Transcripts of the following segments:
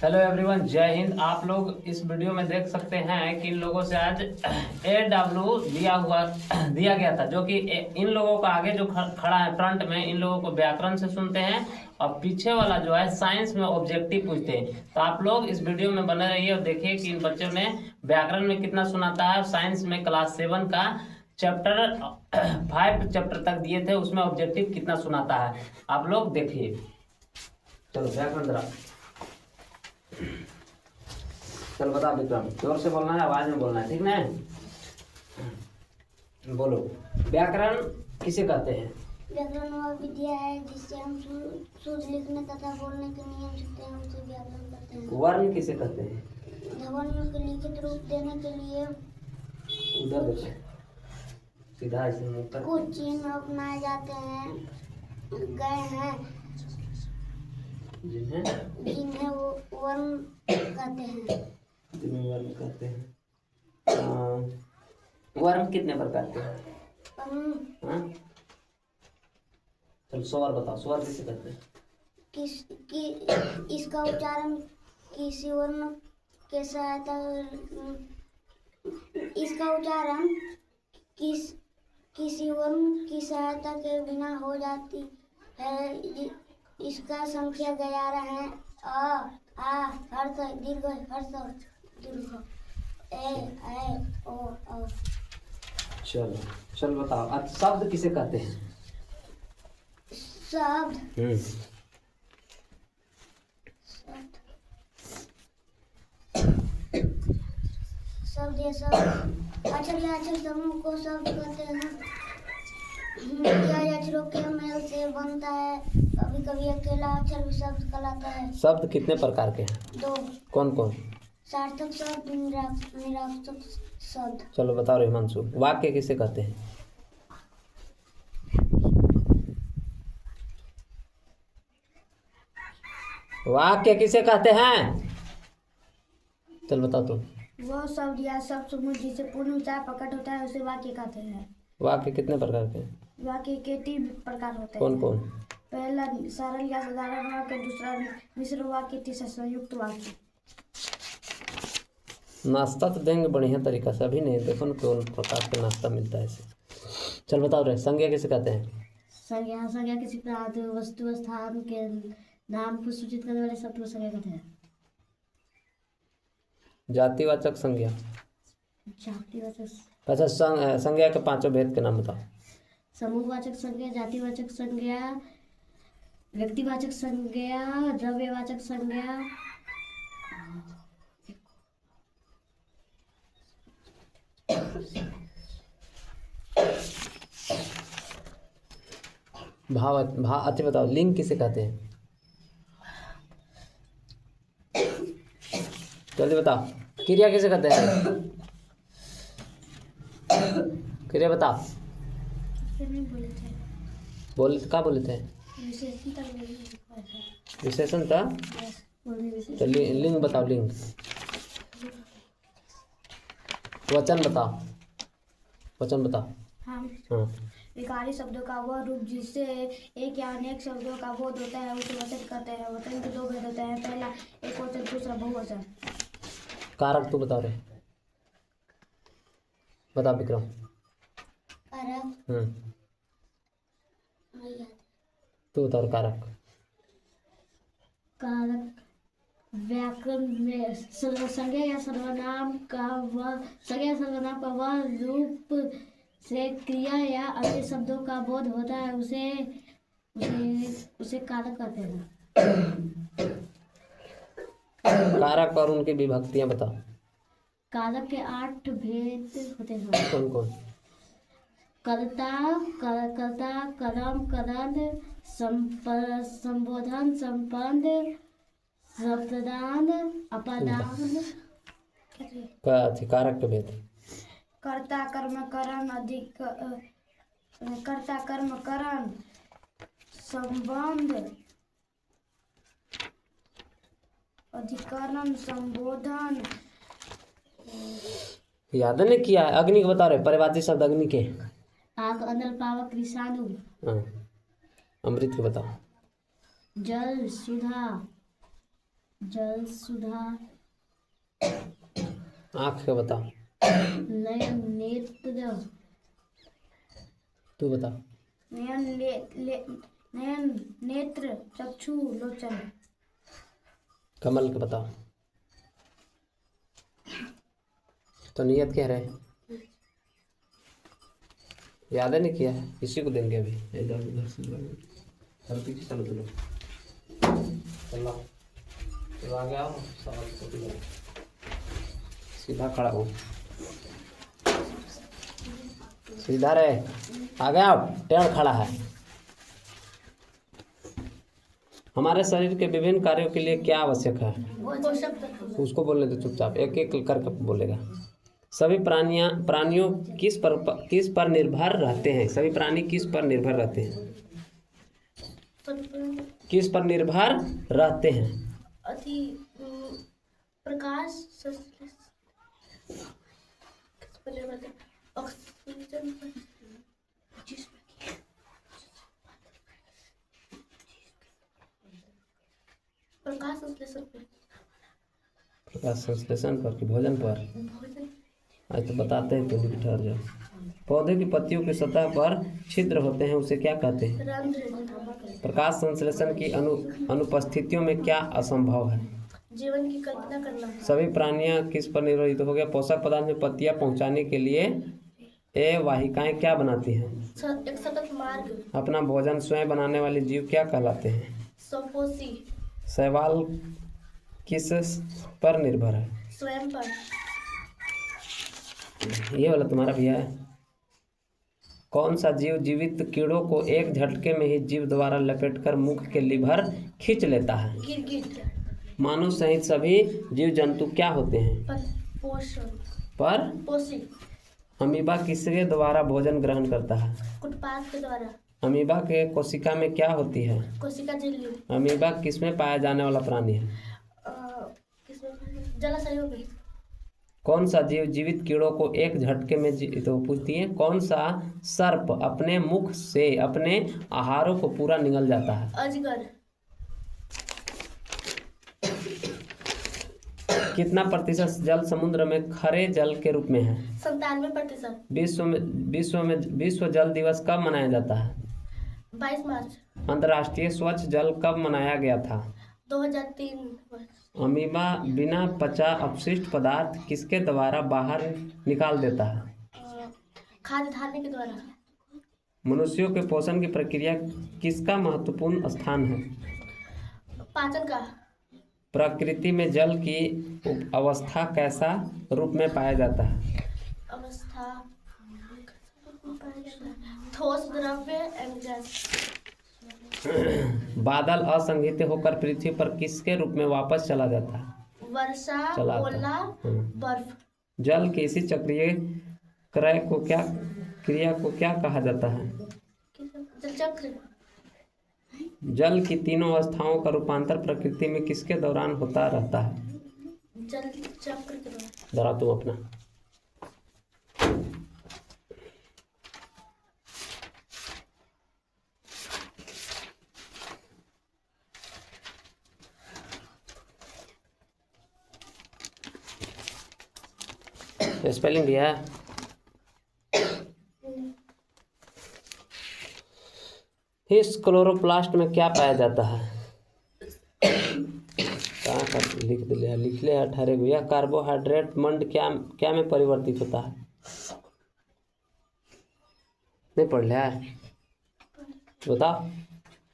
Hello everyone, जय हिंद। आप लोग इस वीडियो में देख सकते हैं कि इन लोगों से आज AW दिया गया था, जो कि इन लोगों का आगे जो खड़ा है फ्रंट में, इन लोगों को व्याकरण से सुनते हैं और पीछे वाला जो है साइंस में ऑब्जेक्टिव पूछते हैं। तो आप लोग इस वीडियो में बने रहिए और देखिए कि इन बच्चों ने व्याकरण में कितना सुनाता है। साइंस में क्लास 7 का चैप्टर 5 चैप्टर तक दिए थे, उसमें ऑब्जेक्टिव कितना सुनाता है आप लोग देखिए। चलो व्याकरण जरा चल बता विक्रम, जोर से बोलना है, आवाज में बोलना है, ठीक ना? बोलो, व्याकरण किसे कहते हैं? व्याकरण वह विद्या है जिससे हम शुद्ध लिखने तथा बोलने के नियम सीखते हैं, उसे व्याकरण कहते हैं। वर्ण किसे कहते हैं? ध्वनियों के लिखित रूप देने के लिए उधर देखो, सीधा ऐसे मुंह पर कुछ चिन्ह अपनाए जाते हैं गए हैं जिन्हें वो वर्ण कहते हैं। जिन्हें वर्ण कहते हैं। वर्ण कितने प्रकार के हैं? हाँ? चलो स्वर बताओ, स्वर किसे कहते हैं? इसका उच्चारण किसी वर्ण के सहायता इसका उच्चारण किसी वर्ण की सहायता के बिना हो जाती है। इसका संख्या 11 है। अ आ हर्ष दीर्घ हर्ष दीर्घ ए ओ औ। चलो चलो बताओ, अब शब्द किसे कहते हैं? शब्द शब्द ये सब अक्षर या अक्षर समूह को शब्द कहते हैं। यह अक्षरों के मेल से बनता है। कभी कभी अकेला अक्षर भी शब्द कहलाता है। शब्द कितने प्रकार के हैं? 2। कौन कौन? सार्थक शब्द, निरर्थक शब्द। चलो बताओ हिमांशु, वाक्य किसे कहते हैं? वाक्य किसे कहते हैं? चल बताओ तुम। वह शब्द या शब्द समूह जिसे पूर्ण विचार प्रकट होता है उसे वाक्य कहते हैं। वाक्य कितने प्रकार के हैं? वाक्य के 3 प्रकार होते हैं। कौन कौन? पहला सरल या साधारण वाक्य, दूसरा मिश्र वाक्य, तीसरा संयुक्त वाक्य। नाश्ता तो देंगे बढ़िया तरीका से, अभी नहीं, देखो ना कौन प्रकार का नाश्ता मिलता है इसे। चल बताओ रे, संज्ञा किसे कहते हैं? संज्ञा किसी पदार्थ, वस्तु, स्थान के नाम को सूचित करने वाले शब्द को संज्ञा कहते हैं। जातिवाचक संज्ञा। जातिवाचक। अच्छा, संज्ञा के 5 भेद के नाम बताओ। समूहवाचक संज्ञा, जातिवाचक संज्ञा, व्यक्तिवाचक संज्ञा, द्रव्यवाचक संज्ञा, अच्छा बताओ, लिंग किसे कहते हैं? जल्दी बताओ, क्रिया किसे कहते हैं? क्रिया बताओ। बोले क्या बोले थे? विशेषण था। तो लिंग बताओ, लिंग। वचन बताओ, वचन बताओ। हाँ। विकारी शब्दों का वह रूप जिससे एक या अनेक शब्दों का बोध होता है उसे वचन कहते हैं। वचन के 2 भेद होते हैं, पहला एक वचन, दूसरा बहुवचन। कारक तू बता रहे, बता विक्रम। कारक तू बता कारक। कारक व्याकरण में संज्ञा या सर्वनाम का वह रूप से क्रिया या अन्य शब्दों का बोध होता है, उसे कारक कहते हैं। कारक और उनकी विभक्तियां बताओ। कारक के 8 भेद होते हैं। कौन कौन? कर्ता, कर्म, करण, संबोधन, संबंध, शब्ददान, अपादान। कारक के भेद। कर्ता, कर्म, करण, कर्ता, कर्म, करण, संबंध, अधिकरण, संबोधन। याद नहीं किया? अग्नि के बता रहे, परिवादी शब्द अग्नि के। आग, अनल, पावक, विषाणु। अमृत के बताओ। जल, सुधा, जल सुधा, आँख का बता, नयन नेत्र, तू बता। नयन नेत्र चक्षु लोचन, कमल का बता। तो नियत क्या रहे, याद है नहीं किया, इसी को देंगे अभी। इधर उधर से चलो, पीछे चलो, चलो चलो, तो आ गया सवाल को सीधा खड़ा हो, सीधा रहे, आ गया, टेढ़ खड़ा है। हमारे शरीर के विभिन्न कार्यों के लिए क्या आवश्यक है, उसको बोलने दो चुपचाप, एक एक करके बोलेगा। सभी प्राणियों किस पर निर्भर रहते हैं, सभी प्राणी किस पर निर्भर रहते हैं, किस पर निर्भर रहते हैं? प्रकाश, ऑक्सीजन, प्रकाश संश्लेषण पर कि भोजन पर? आज तो बताते हैं, तो ठहर जाओ। पौधे की पत्तियों की सतह पर छिद्र होते हैं, उसे क्या कहते हैं? प्रकाश संश्लेषण की अनुपस्थितियों में क्या असंभव है? जीवन की कल्पना करना। सभी प्राणियां किस पर निर्भरित हो गया? पोषक पदार्थ में पत्तियां पहुंचाने के लिए ये वाहिकाएं क्या बनाती हैं? एक सतत मार्ग। अपना भोजन स्वयं बनाने वाले जीव क्या कहलाते हैं? स्वपोषी। शैवाल किस पर निर्भर है? स्वयं पर। ये वाला तुम्हारा भैया है। कौन सा जीव जीवित कीड़ों को एक झटके में ही जीव द्वारा लपेटकर मुख के लीवर खींच लेता है? गिरगिट। मानव सहित सभी जीव जंतु क्या होते हैं? पर पोषी। अमीबा किसके द्वारा भोजन ग्रहण करता है? उत्पाद के द्वारा। अमीबा के कोशिका में क्या होती है? कोशिका झिल्ली। अमीबा किसमें पाया जाने वाला प्राणी है? जलाशयों में। कौन सा जीव जीवित कीड़ों को एक झटके में तो पूछती है, कौन सा सर्प अपने मुख से अपने आहारों को पूरा निगल जाता है? अजगर। कितना प्रतिशत जल समुद्र में खरे जल के रूप में है? 97%। विश्व जल दिवस कब मनाया जाता है? 22 मार्च। अंतर्राष्ट्रीय स्वच्छ जल कब मनाया गया था? 2003। अमीबा बिना पचा अपशिष्ट पदार्थ किसके द्वारा बाहर निकाल देता है? खाद्य धान्य के द्वारा। मनुष्यों के पोषण की प्रक्रिया किसका महत्वपूर्ण स्थान है? पाचन का। प्रकृति में जल की अवस्था कैसा रूप में पाया जाता है? अवस्था ठोस, द्रव्य एवं गैस। बादल असंगठित होकर पृथ्वी पर किसके रूप में वापस चला जाता है? वर्षा, ओला, बर्फ। जल की इसी चक्रीय क्रिया को क्या कहा जाता है? जलचक्र। जल की तीनों अवस्थाओं का रूपांतर प्रकृति में किसके दौरान होता रहता है? जल चक्र के दौरान। जरा तुम अपना स्पेलिंग दिया है। इस क्लोरोप्लास्ट में क्या पाया जाता है? कहाँ का लिख ले 18 को। यह कार्बोहाइड्रेट मंड क्या में परिवर्तित होता है? नहीं पढ़ लिया है, बताओ।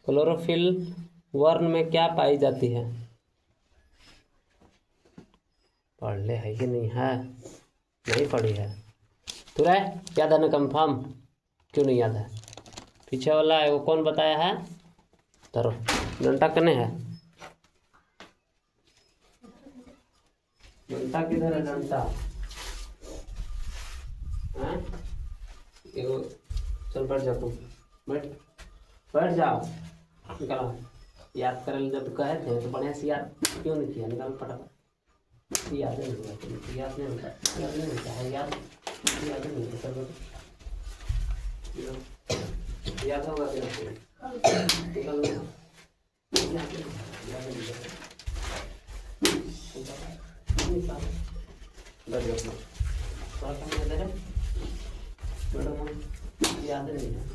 क्लोरोफिल वर्ण में क्या पाई जाती है? पढ़ ले है कि नहीं है? नहीं पढ़ी है। तुरा याद है ना? कंफर्म क्यों नहीं याद है? पीछे वाला है वो कौन बताया है? धरो, डंडा कने है? डंडा किधर है? डंडा चल बैठ जा, तुम बैठ जाओ। निकालो, याद करे जब कहे थे तो बढ़िया से याद क्यों नहीं किया? निकालो फटाफट। याद नहीं होता, याद नहीं होता है, याद नहीं होता। याद होगा याद नहीं है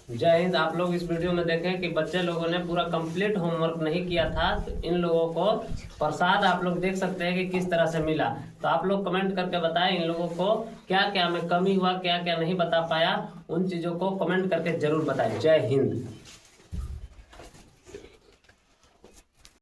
जय हिंद। आप लोग इस वीडियो में देखें कि बच्चे लोगों ने पूरा कंप्लीट होमवर्क नहीं किया था, तो इन लोगों को प्रसाद आप लोग देख सकते हैं कि किस तरह से मिला। तो आप लोग कमेंट करके बताएं इन लोगों को क्या क्या में कमी हुआ, क्या क्या नहीं बता पाया, उन चीज़ों को कमेंट करके जरूर बताएं। जय हिंद।